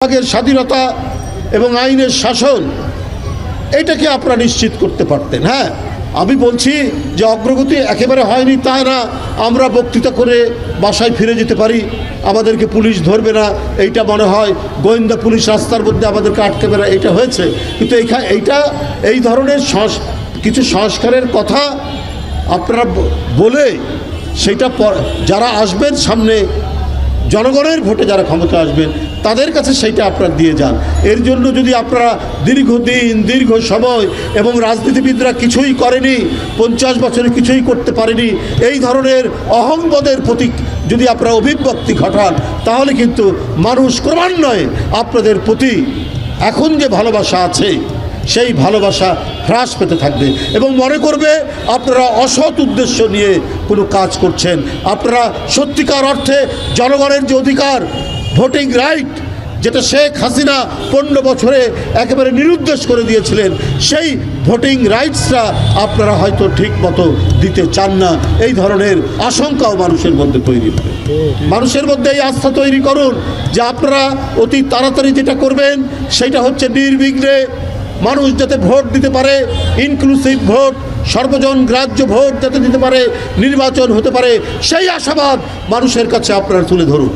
আগের স্বাধীনতা এবং আইনের শাসন এটাকে আপনারা নিশ্চিত করতে পারতেন। হ্যাঁ, আমি বলছি যে অগ্রগতি একেবারে হয়নি তা না। আমরা বক্তৃতা করে বাসায় ফিরে যেতে পারি, আমাদেরকে পুলিশ ধরবে না এইটা মনে হয়, গোয়েন্দা পুলিশ রাস্তার মধ্যে আমাদেরকে আটকাবে না এইটা হয়েছে। কিন্তু এইটা এই ধরনের কিছু সংস্কারের কথা আপনারা বলে সেইটা যারা আসবেন সামনে জনগণের ভোটে যারা ক্ষমতা আসবেন তাদের কাছে সেইটা আপনারা দিয়ে যান। এর জন্য যদি আপনারা দীর্ঘদিন দীর্ঘ সময় এবং রাজনীতিবিদরা কিছুই করেনি, 50 বছরে কিছুই করতে পারেনি, এই ধরনের অহংবোধের প্রতীক যদি আপনারা অভিব্যক্তি ঘটান তাহলে কিন্তু মানুষ ক্রমান্বয়ে আপনাদের প্রতি এখন যে ভালোবাসা আছে সেই ভালোবাসা হ্রাস পেতে থাকবে এবং মনে করবে আপনারা অসৎ উদ্দেশ্য নিয়ে কোনো কাজ করছেন। আপনারা সত্যিকার অর্থে জনগণের যে অধিকার, ভোটিং রাইট, যেটা শেখ হাসিনা 15 বছরে একেবারে নিরুদ্দেশ করে দিয়েছিলেন, সেই ভোটিং রাইটসটা আপনারা হয়তো ঠিক মতো দিতে চান না। এই ধরনের আশঙ্কাও মানুষের মধ্যে তৈরি হবে। মানুষের মধ্যে এই আস্থা তৈরি করুন যে আপনারা অতি তাড়াতাড়ি যেটা করবেন সেটা হচ্ছে নির্বিঘ্নে মানুষ যাতে ভোট দিতে পারে, ইনক্লুসিভ ভোট, সর্বজন গ্রাহ্য ভোট যাতে দিতে পারে, নির্বাচন হতে পারে, সেই আশাবাদ মানুষের কাছে আপনারা তুলে ধরুন।